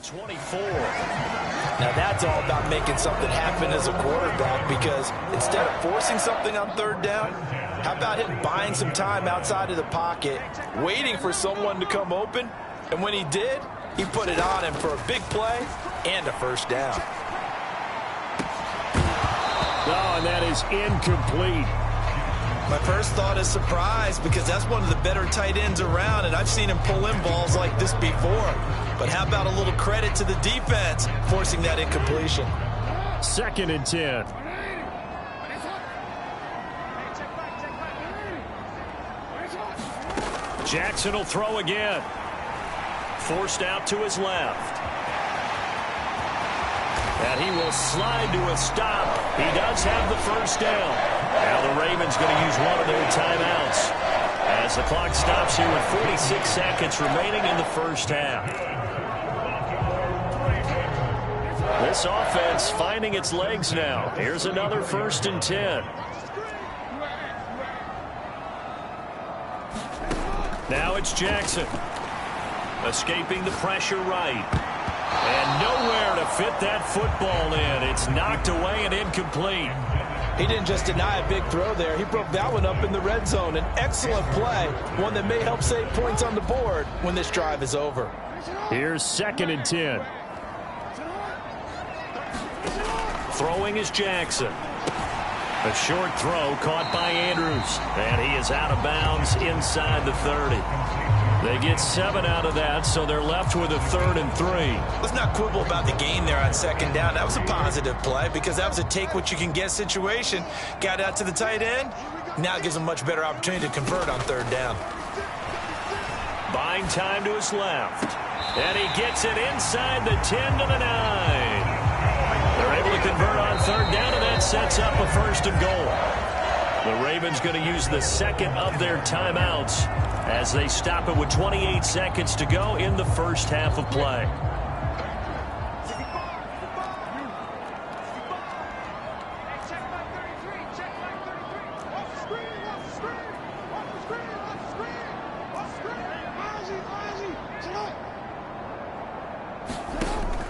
24. Now that's all about making something happen as a quarterback, because instead of forcing something on third down, how about him buying some time outside of the pocket, waiting for someone to come open, and when he did, he put it on him for a big play and a first down. Oh, and that is incomplete. My first thought is surprise, because that's one of the better tight ends around, and I've seen him pull in balls like this before. But how about a little credit to the defense forcing that incompletion? 2nd and 10. Jackson will throw again. Forced out to his left. And he will slide to a stop. He does have the first down. Now the Ravens going to use one of their timeouts as the clock stops here with 46 seconds remaining in the first half. This offense finding its legs now. Here's another 1st and 10. Now it's Jackson. Escaping the pressure right. And nowhere to fit that football in. It's knocked away and incomplete. He didn't just deny a big throw there. He broke that one up in the red zone. An excellent play, one that may help save points on the board when this drive is over. Here's 2nd and 10. Throwing is Jackson. A short throw caught by Andrews. And he is out of bounds inside the 30. They get 7 out of that, so they're left with a 3rd and 3. Let's not quibble about the gain there on 2nd down. That was a positive play, because that was a take-what-you-can-get situation. Got out to the tight end. Now it gives him a much better opportunity to convert on 3rd down. Buying time to his left. And he gets it inside the 10 to the 9. They're able to convert on 3rd down, and that sets up a 1st and goal. The Ravens going to use the 2nd of their timeouts as they stop it with 28 seconds to go in the first half of play.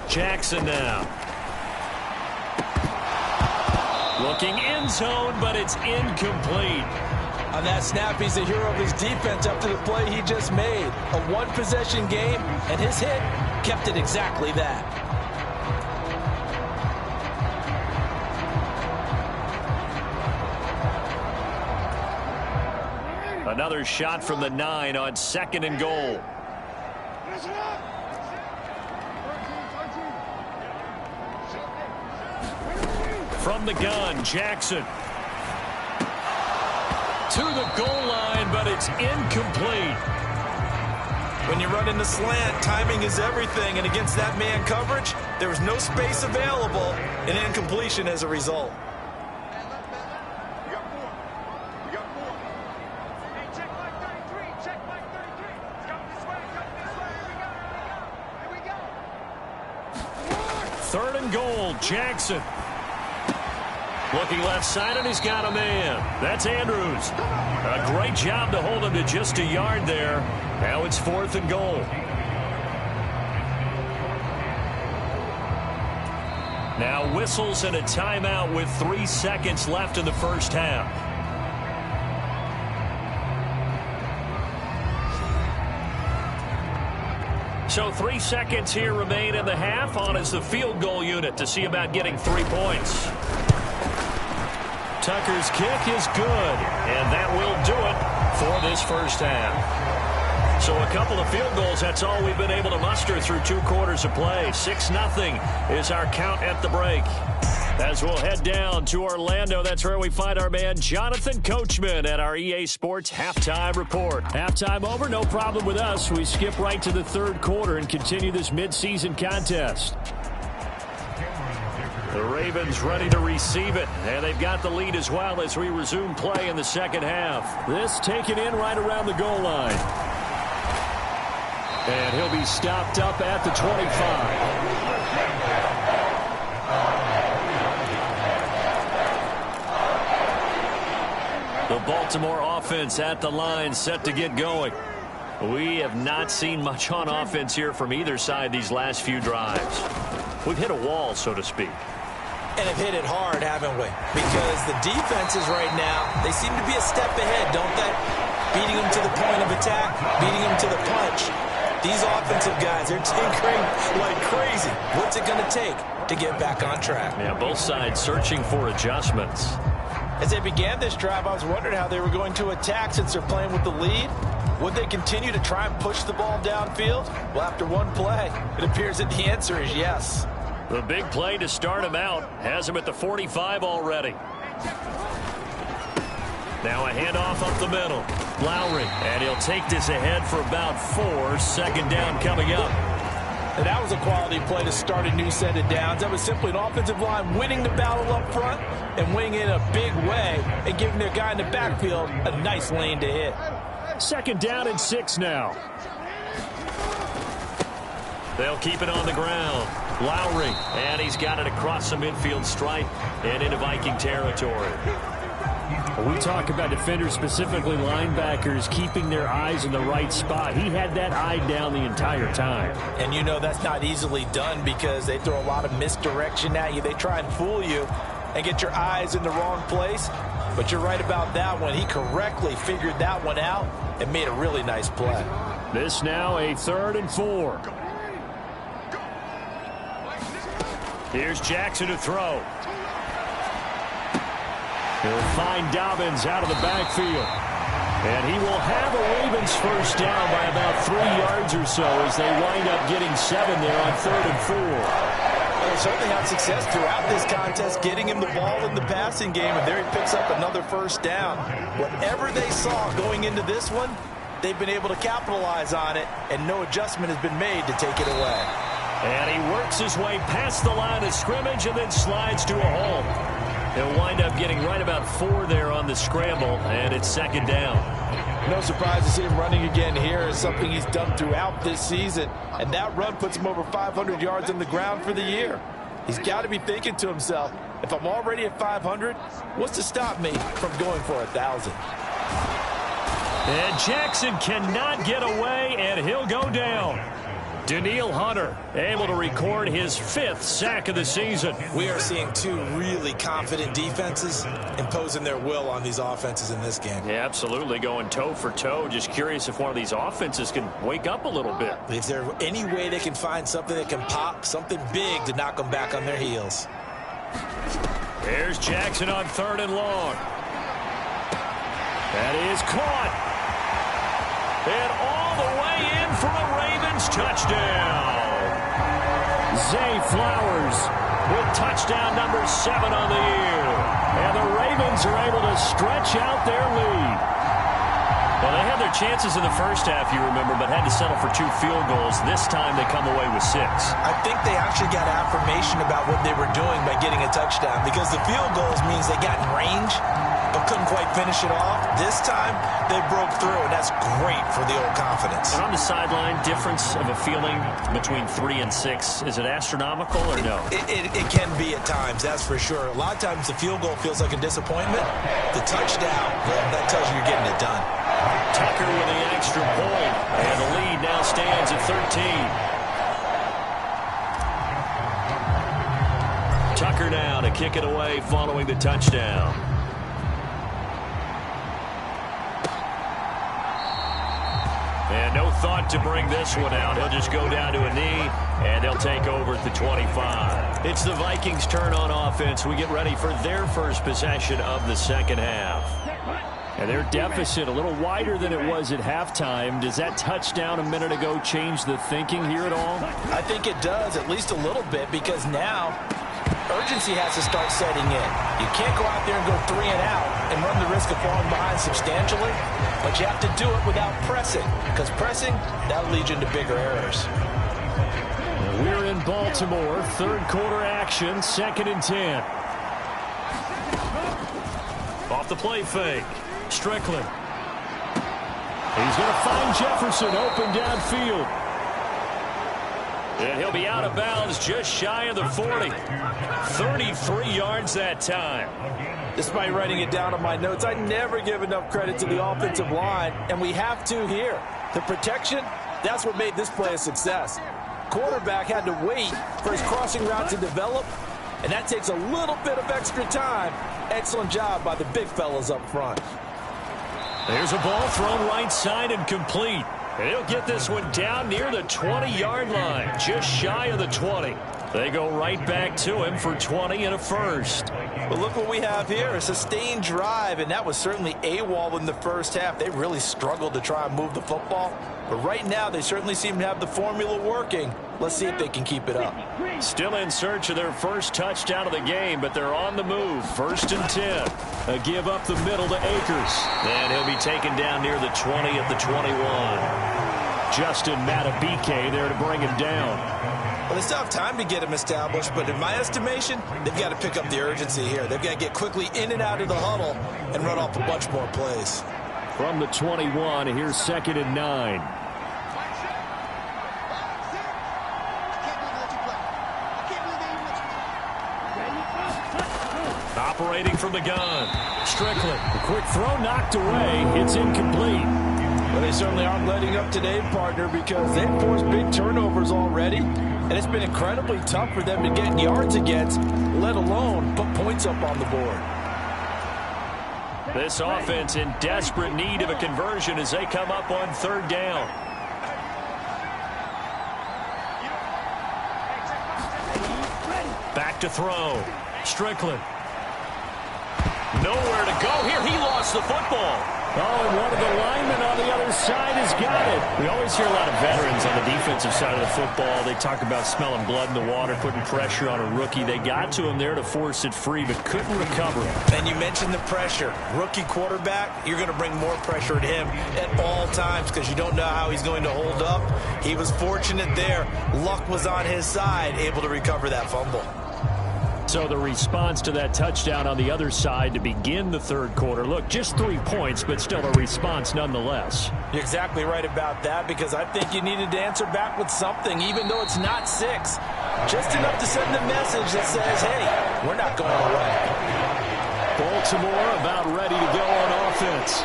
Jackson now. Looking end zone, but it's incomplete. On that snap, he's the hero of his defense after the play he just made. A one-possession game, and his hit kept it exactly that. Another shot from the 9 on 2nd and goal. From the gun, Jackson. To the goal line, but it's incomplete. When you run in the slant, timing is everything, and against that man coverage, there was no space available, and incompletion as a result. Third and goal, Jackson. Looking left side, and he's got a man. That's Andrews. A great job to hold him to just a yard there. Now it's 4th and goal. Now whistles and a timeout with 3 seconds left in the first half. So 3 seconds here remain in the half. On is the field goal unit to see about getting 3 points. Tucker's kick is good, and that will do it for this first half. So a couple of field goals, that's all we've been able to muster through 2 quarters of play. 6-0 is our count at the break. As we'll head down to Orlando, that's where we find our man Jonathan Coachman at our EA Sports Halftime Report. Halftime over, no problem with us. We skip right to the 3rd quarter and continue this midseason contest. The Ravens ready to receive it, and they've got the lead as well as we resume play in the second half. This taken in right around the goal line. And he'll be stopped up at the 25. The Baltimore offense at the line set to get going. We have not seen much on offense here from either side these last few drives. We've hit a wall, so to speak. And have hit it hard, haven't we? Because the defenses right now, they seem to be a step ahead, don't they? Beating them to the point of attack, beating them to the punch. These offensive guys, they're tinkering like crazy. What's it going to take to get back on track? Yeah, both sides searching for adjustments. As they began this drive, I was wondering how they were going to attack since they're playing with the lead. Would they continue to try and push the ball downfield? Well, after one play, it appears that the answer is yes. The big play to start him out has him at the 45 already. Now a handoff up the middle. Lowry, and he'll take this ahead for about 4. Second down coming up. And that was a quality play to start a new set of downs. That was simply an offensive line winning the battle up front and winning it in a big way and giving their guy in the backfield a nice lane to hit. Second down and 6 now. They'll keep it on the ground. Lowry, and he's got it across the midfield stripe and into Viking territory. We talk about defenders, specifically linebackers, keeping their eyes in the right spot. He had that eye down the entire time. And you know that's not easily done because they throw a lot of misdirection at you. They try and fool you and get your eyes in the wrong place. But you're right about that one. He correctly figured that one out and made a really nice play. This now a 3rd and 4. Here's Jackson to throw. He'll find Dobbins out of the backfield. And he will have a Ravens first down by about 3 yards or so as they wind up getting 7 there on 3rd and 4. They certainly had success throughout this contest, getting him the ball in the passing game, and there he picks up another first down. Whatever they saw going into this one, they've been able to capitalize on it, and no adjustment has been made to take it away. And he works his way past the line of scrimmage and then slides to a halt. He'll wind up getting right about 4 there on the scramble, and it's second down. No surprise to see him running again here. It's something he's done throughout this season, and that run puts him over 500 yards on the ground for the year. He's got to be thinking to himself, if I'm already at 500, what's to stop me from going for 1,000? And Jackson cannot get away, and he'll go down. Daniil Hunter able to record his 5th sack of the season. We are seeing 2 really confident defenses imposing their will on these offenses in this game. Yeah, absolutely, going toe for toe. Just curious if one of these offenses can wake up a little bit. Is there any way they can find something that can pop, something big to knock them back on their heels? There's Jackson on 3rd and long. That is caught. And all the way in for a Ravens touchdown. Zay Flowers with touchdown number 7 on the year. And the Ravens are able to stretch out their lead. Well, they had their chances in the first half, you remember, but had to settle for 2 field goals. This time they come away with 6. I think they actually got affirmation about what they were doing by getting a touchdown, because the field goals means they got in range but couldn't quite finish it off. This time, they broke through, and that's great for the old confidence. And on the sideline, difference of a feeling between 3 and 6, is it astronomical or no? It can be at times, that's for sure. A lot of times the field goal feels like a disappointment. The touchdown, well, that tells you you're getting it done. Tucker with the extra point, and the lead now stands at 13. Tucker now to kick it away following the touchdown. And no thought to bring this one out. He'll just go down to a knee, and they'll take over at the 25. It's the Vikings' turn on offense. We get ready for their first possession of the second half. And their deficit a little wider than it was at halftime. Does that touchdown a minute ago change the thinking here at all? I think it does, at least a little bit, because now urgency has to start setting in. You can't go out there and go 3 and out and run the risk of falling behind substantially, but you have to do it without pressing, because pressing, that'll lead you into bigger errors. We're in Baltimore, 3rd quarter action, 2nd and 10. Off the play fake. Strickland. He's going to find Jefferson open downfield. And he'll be out of bounds just shy of the 40. 33 yards that time. Despite writing it down on my notes, I never give enough credit to the offensive line, and we have to here. The protection, that's what made this play a success. Quarterback had to wait for his crossing route to develop, and that takes a little bit of extra time. Excellent job by the big fellas up front. There's a ball thrown right side and complete. He'll get this one down near the 20-yard line, just shy of the 20. They go right back to him for 20 and a first. But look what we have here, a sustained drive, and that was certainly AWOL in the first half. They really struggled to try and move the football. But right now, they certainly seem to have the formula working. Let's see if they can keep it up. Still in search of their first touchdown of the game, but they're on the move. 1st and 10. A give up the middle to Akers. And he'll be taken down near the 20 at the 21. Justin Matabike there to bring him down. Well, they still have time to get him established, but in my estimation, they've got to pick up the urgency here. They've got to get quickly in and out of the huddle and run off a bunch more plays. From the 21, here's 2nd and 9. Operating from the gun. Strickland. A quick throw knocked away. It's incomplete. Well, they certainly aren't letting up today, partner, because they've forced big turnovers already, and it's been incredibly tough for them to get yards against, let alone put points up on the board. This offense in desperate need of a conversion as they come up on 3rd down. Back to throw. Strickland. Nowhere to go here. He lost the football. Oh, and one of the linemen on the other side has got it. We always hear a lot of veterans on the defensive side of the football. They talk about smelling blood in the water, putting pressure on a rookie. They got to him there to force it free, but couldn't recover it. And you mentioned the pressure. Rookie quarterback, you're going to bring more pressure at him at all times because you don't know how he's going to hold up. He was fortunate there. Luck was on his side, able to recover that fumble. So the response to that touchdown on the other side to begin the 3rd quarter. Look, just 3 points, but still a response nonetheless. You're exactly right about that because I think you needed to answer back with something, even though it's not 6. Just enough to send a message that says, hey, we're not going away. Baltimore about ready to go on offense.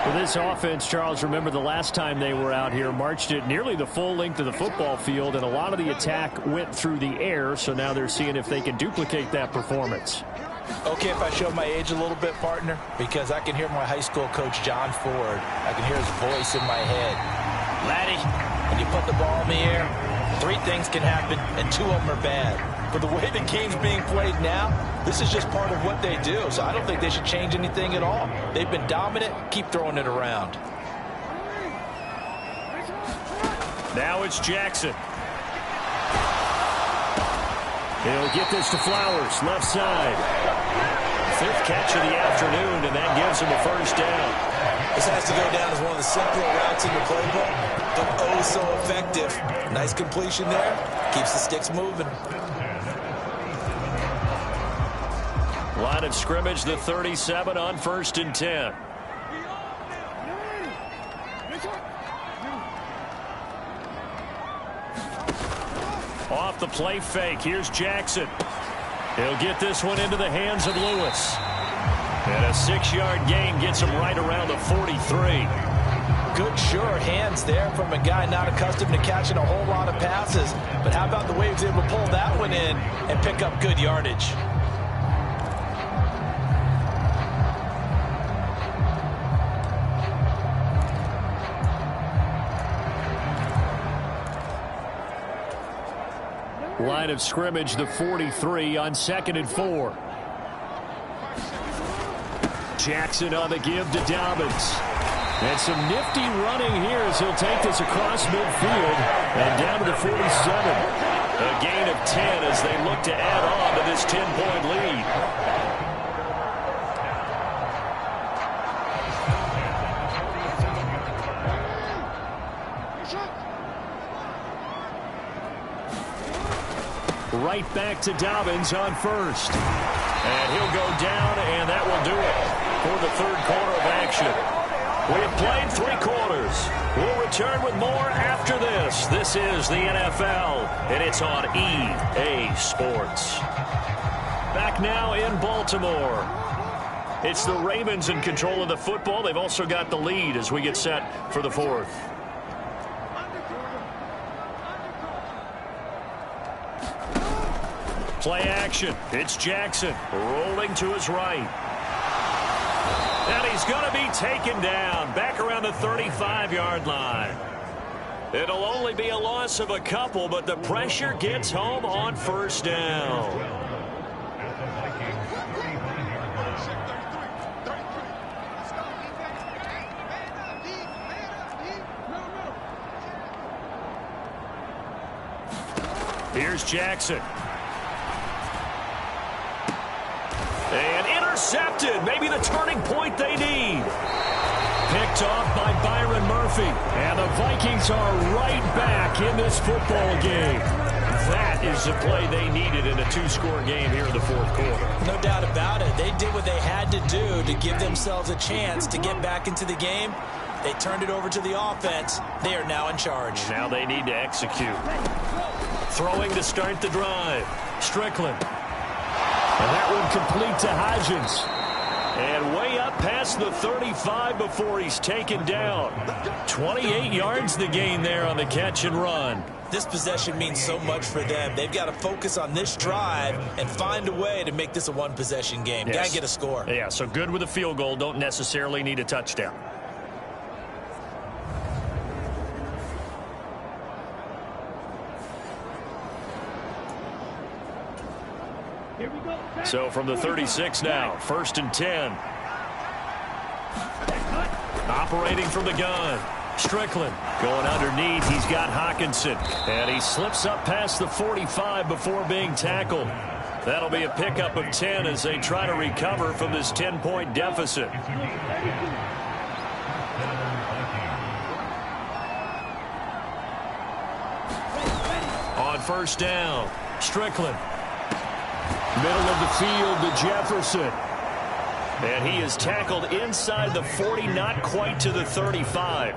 For this offense, Charles, remember the last time they were out here, marched it nearly the full length of the football field, and a lot of the attack went through the air, so now they're seeing if they can duplicate that performance. Okay, if I show my age a little bit, partner, because I can hear my high school coach, John Ford. I can hear his voice in my head. Laddie, when you put the ball in the air, 3 things can happen, and 2 of them are bad. But the way the game's being played now, this is just part of what they do. So I don't think they should change anything at all. They've been dominant. Keep throwing it around. Now it's Jackson. He'll get this to Flowers, left side. 5th catch of the afternoon, and that gives him a first down. This has to go down as one of the simpler routes in the playbook, but oh so effective. Nice completion there. Keeps the sticks moving. Line of scrimmage, the 37 on 1st and 10. Off the play fake, here's Jackson. He'll get this one into the hands of Lewis. And a 6-yard gain gets him right around the 43. Good, sure hands there from a guy not accustomed to catching a whole lot of passes. But how about the way he was able to pull that one in and pick up good yardage? Line of scrimmage, the 43 on 2nd and 4. Jackson on the give to Dobbins. And some nifty running here as he'll take this across midfield and down to the 47. A gain of 10 as they look to add on to this 10-point lead. Right back to Dobbins on 1st. And he'll go down, and that will do it for the 3rd quarter of action. We have played 3 quarters. We'll return. return with more after this. This is the NFL, and it's on EA Sports. Back now in Baltimore. It's the Ravens in control of the football. They've also got the lead as we get set for the fourth. Play action. It's Jackson rolling to his right. And he's going to be taken down back around the 35-yard line. It'll only be a loss of a couple, but the pressure gets home on first down. Here's Jackson. And intercepted. Maybe the turning point they need. Picked off by Byron Murphy. And the Vikings are right back in this football game. That is the play they needed in a two-score game here in the fourth quarter. No doubt about it. They did what they had to do to give themselves a chance to get back into the game. They turned it over to the offense. They are now in charge. Now they need to execute. Throwing to start the drive. Strickland. And that one complete to Hodgins. And way up past the 35 before he's taken down. 28 yards the gain there on the catch and run. This possession means so much for them. They've got to focus on this drive and find a way to make this a one-possession game. Yes. Got to get a score. Yeah, so good with a field goal. Don't necessarily need a touchdown. So from the 36 now, 1st and 10. Operating from the gun. Strickland going underneath. He's got Hawkinson. And he slips up past the 45 before being tackled. That'll be a pickup of 10 as they try to recover from this 10-point deficit. On first down, Strickland. Middle of the field to Jefferson. And he is tackled inside the 40, not quite to the 35.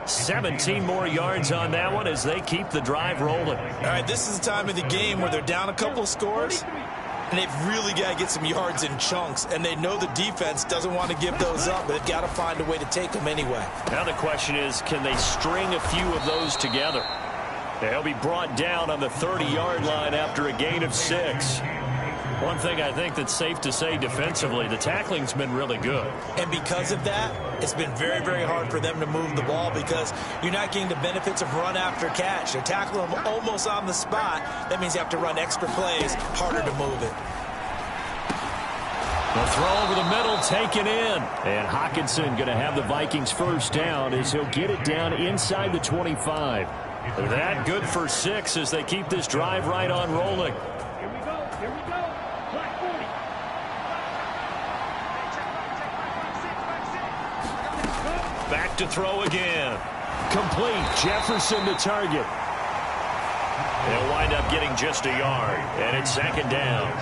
17 more yards on that one as they keep the drive rolling. All right, this is the time of the game where they're down a couple scores, and they've really got to get some yards in chunks, and they know the defense doesn't want to give those up, but they've got to find a way to take them anyway. Now the question is, can they string a few of those together? They'll be brought down on the 30-yard line after a gain of 6. One thing I think that's safe to say defensively, the tackling's been really good. And because of that, it's been very, very hard for them to move the ball because you're not getting the benefits of run after catch. They're tackling them almost on the spot. That means you have to run extra plays, harder to move it. The throw over the middle, taken in. And Hawkinson going to have the Vikings first down as he'll get it down inside the 25. That good for 6 as they keep this drive right on rolling. Back to throw again. Complete. Jefferson to target. They'll wind up getting just a yard, and it's 2nd down.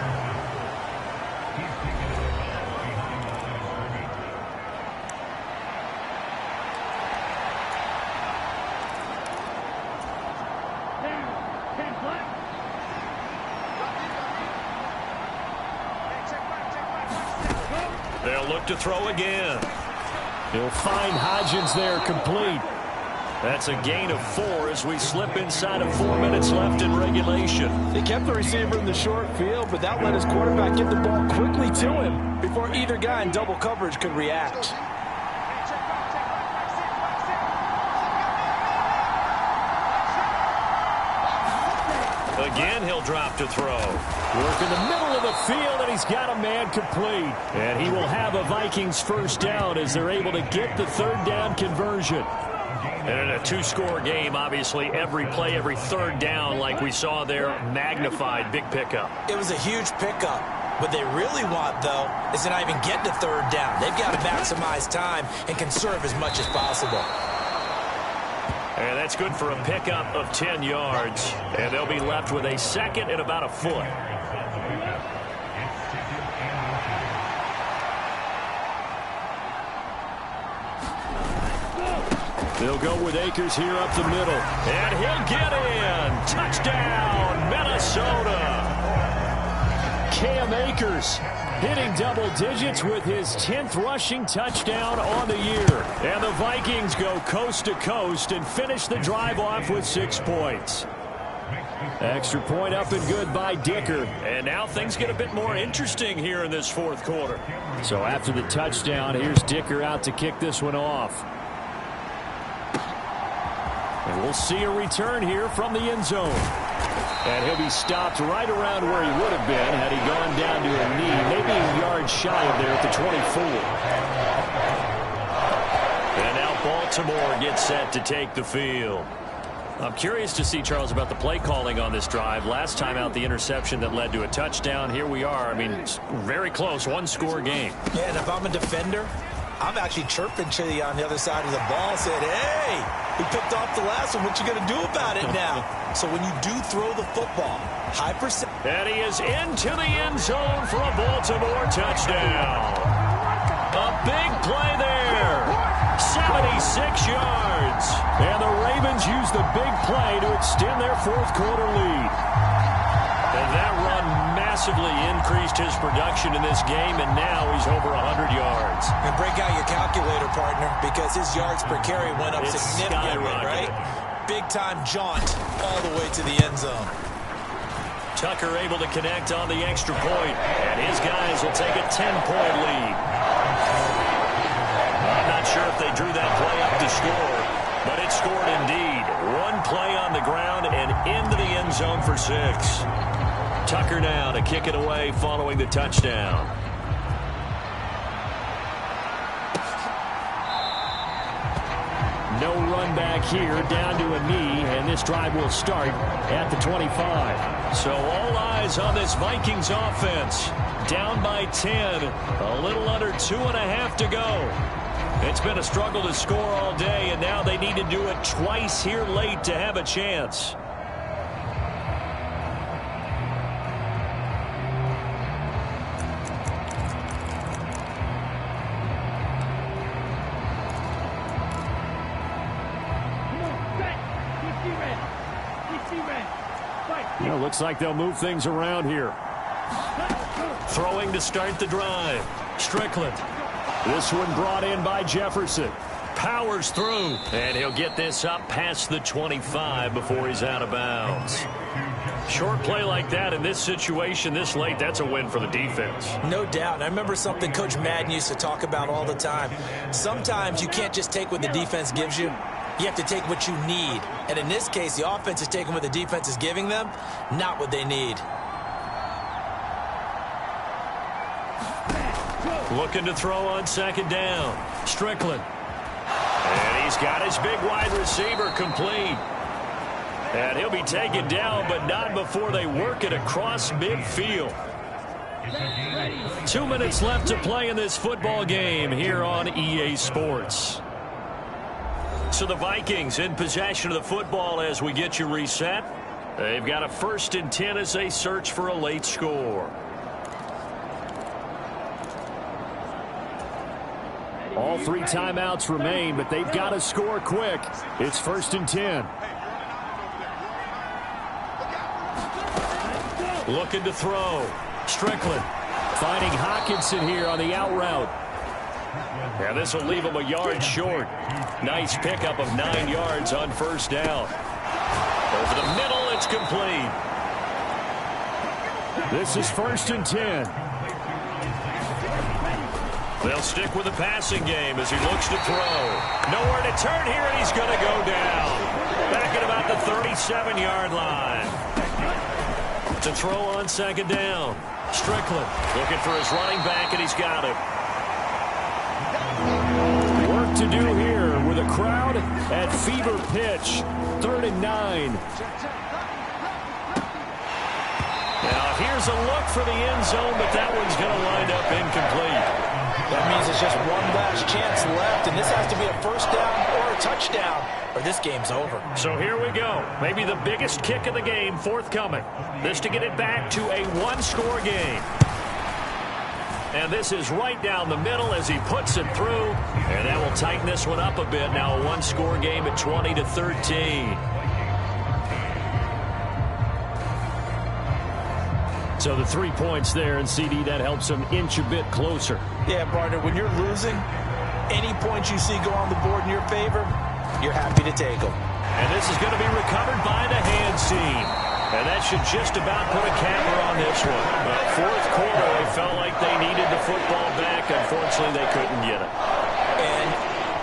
They'll look to throw again. He'll find Hodgins there, complete. That's a gain of 4 as we slip inside of 4 minutes left in regulation. They kept the receiver in the short field, but that let his quarterback get the ball quickly to him before either guy in double coverage could react. Again, he'll drop to throw. Work in the middle of the field, and he's got a man complete. And he will have a Vikings first down as they're able to get the 3rd down conversion. And in a two-score game, obviously, every play, every 3rd down, like we saw there, magnified, big pickup. It was a huge pickup. What they really want, though, is to not even get to 3rd down. They've got to maximize time and conserve as much as possible. And that's good for a pickup of 10 yards. And they'll be left with a 2nd and about a foot. They'll go with Akers here up the middle. And he'll get in. Touchdown, Minnesota. Cam Akers hitting double digits with his 10th rushing touchdown on the year. And the Vikings go coast to coast and finish the drive off with 6 points. Extra point up and good by Dicker. And now things get a bit more interesting here in this fourth quarter. So after the touchdown, here's Dicker out to kick this one off. And we'll see a return here from the end zone. And he'll be stopped right around where he would have been had he gone down to a knee, maybe a yard shy of there at the 24. And now Baltimore gets set to take the field. I'm curious to see, Charles, about the play calling on this drive. Last time out, the interception that led to a touchdown. Here we are. I mean, it's very close, one-score game. Yeah, and if I'm a defender, I'm actually chirping to you on the other side of the ball, saying, hey, we picked off the last one. What you going to do about it now? So when you do throw the football, high percent. And he is into the end zone for a Baltimore touchdown. A big play there. 76 yards. And the Ravens use the big play to extend their fourth quarter lead. And that run massively increased his production in this game, and now he's over 100 yards. And break out your calculator, partner, because his yards per carry went up significantly, right? Big-time jaunt all the way to the end zone. Tucker able to connect on the extra point, and his guys will take a 10-point lead. I'm not sure if they drew that play up to score, but it scored indeed. One play on the ground and into the end zone for 6. Tucker now to kick it away following the touchdown. No run back here, down to a knee, and this drive will start at the 25. So all eyes on this Vikings offense. Down by 10, a little under 2.5 to go. It's been a struggle to score all day, and now they need to do it twice here late to have a chance. Well, looks like they'll move things around here. Throwing to start the drive. Strickland. This one brought in by Jefferson. Powers through. And he'll get this up past the 25 before he's out of bounds. Short play like that in this situation this late, that's a win for the defense. No doubt. I remember something Coach Madden used to talk about all the time. Sometimes you can't just take what the defense gives you. You have to take what you need. And in this case, the offense is taking what the defense is giving them, not what they need. Looking to throw on second down. Strickland. And he's got his big wide receiver complete. And he'll be taken down, but not before they work it across midfield. 2 minutes left to play in this football game here on EA Sports. So the Vikings in possession of the football as we get you reset. They've got a 1st and 10 as they search for a late score. All 3 timeouts remain, but they've got to score quick. It's 1st and 10. Looking to throw. Strickland. Finding Hockenson here on the out route. Yeah, this will leave him a yard short. Nice pickup of 9 yards on 1st down. Over the middle, it's complete. This is 1st and 10. They'll stick with the passing game as he looks to throw. Nowhere to turn here, and he's going to go down. Back at about the 37-yard line. To throw on second down. Strickland looking for his running back, and he's got it. Work to do here with a crowd at fever pitch. 3rd and 9. Now here's a look for the end zone, but that one's going to wind up incomplete. That means it's just one last chance left, and this has to be a 1st down or a touchdown, or this game's over. So here we go. Maybe the biggest kick of the game forthcoming. This to get it back to a 1-score game. And this is right down the middle as he puts it through. And that will tighten this one up a bit. Now a one-score game at 20-13. So the 3 points there, and CD, that helps them inch a bit closer. Yeah, partner, when you're losing, any points you see go on the board in your favor, you're happy to take them. And this is going to be recovered by the hands team. And that should just about put a capper on this one. But fourth quarter, they felt like they needed the football back. Unfortunately, they couldn't get it. And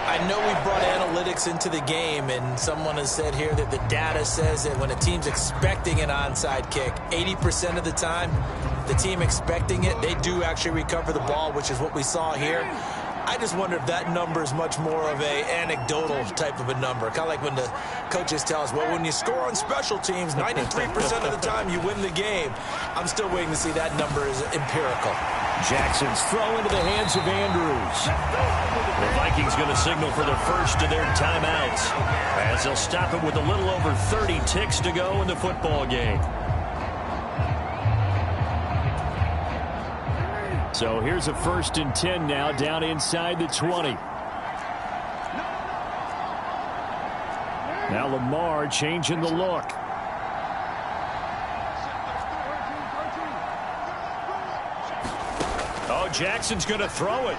I know we brought analytics into the game, and someone has said here that the data says that when a team's expecting an onside kick, 80% of the time, the team expecting it, they do actually recover the ball, which is what we saw here. I just wonder if that number is much more of a anecdotal type of a number. Kind of like when the coaches tell us, well, when you score on special teams, 93% of the time you win the game. I'm still waiting to see that number is empirical. Jackson's throw into the hands of Andrews. The Vikings going to signal for the first of their timeouts as they'll stop it with a little over 30 ticks to go in the football game. So here's a 1st and 10 now, down inside the 20. Now Lamar changing the look. Oh, Jackson's going to throw it.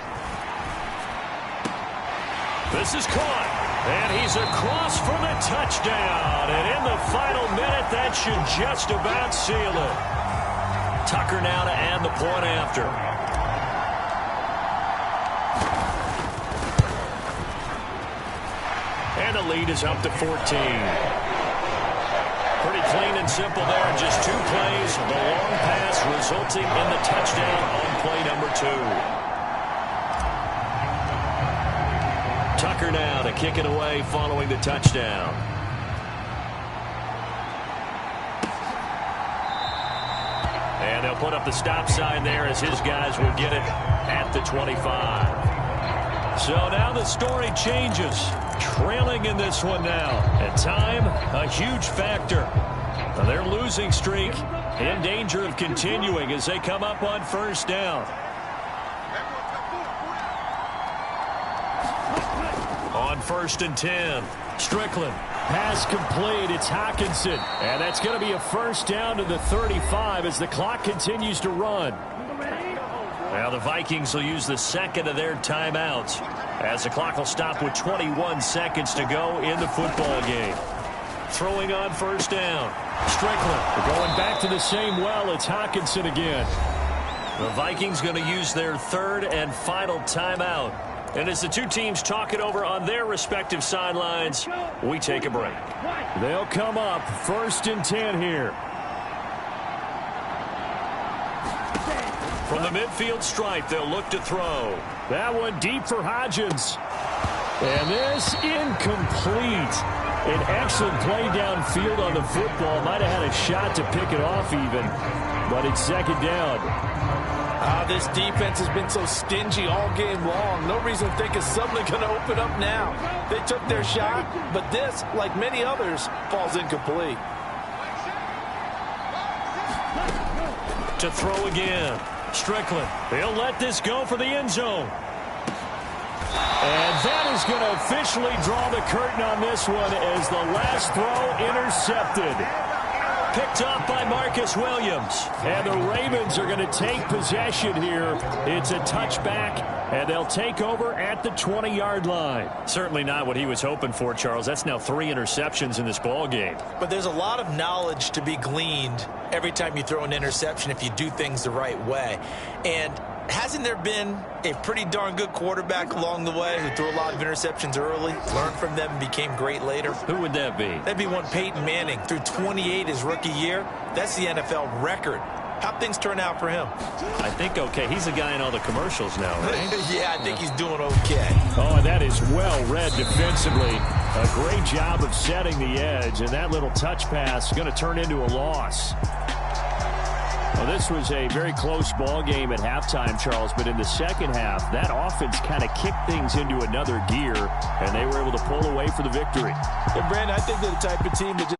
This is caught. And he's across for the touchdown. And in the final minute, that should just about seal it. Tucker now to add the point after. And the lead is up to 14. Pretty clean and simple there. Just 2 plays. The long pass resulting in the touchdown on play number 2. Tucker now to kick it away following the touchdown. And they'll put up the stop sign there as his guys will get it at the 25. So now the story changes. Trailing in this one now. At time, a huge factor. Their losing streak in danger of continuing as they come up on first down. On 1st and 10, Strickland. Pass complete. It's Hockenson. And that's going to be a first down to the 35 as the clock continues to run. Now the Vikings will use the second of their timeouts as the clock will stop with 21 seconds to go in the football game. Throwing on first down. Strickland. We're going back to the same well. It's Hockenson again. The Vikings going to use their 3rd and final timeout. And as the two teams talk it over on their respective sidelines, we take a break. They'll come up 1st and 10 here. From the midfield stripe, they'll look to throw. That one deep for Hodgins. And this incomplete. An excellent play downfield on the football. Might have had a shot to pick it off even. But it's 2nd down. This defense has been so stingy all game long. No reason to think it's suddenly going to open up now. They took their shot, but this, like many others, falls incomplete. To throw again. Strickland. He'll let this go for the end zone. And that is going to officially draw the curtain on this one as the last throw intercepted. Picked off by Marcus Williams. And the Ravens are going to take possession here. It's a touchback, and they'll take over at the 20-yard line. Certainly not what he was hoping for, Charles. That's now 3 interceptions in this ball game. But there's a lot of knowledge to be gleaned every time you throw an interception if you do things the right way. And hasn't there been a pretty darn good quarterback along the way who threw a lot of interceptions early, learned from them, and became great later? Who would that be? That'd be one Peyton Manning. Threw 28 his rookie year. That's the NFL record. How'd things turn out for him? I think okay. He's a guy in all the commercials now, right? Yeah, I think he's doing okay. Oh, and that is well read defensively. A great job of setting the edge, and that little touch pass is going to turn into a loss. Well, this was a very close ball game at halftime, Charles, but in the second half, that offense kind of kicked things into another gear, and they were able to pull away for the victory. And Brandon, I think they're the type of team that just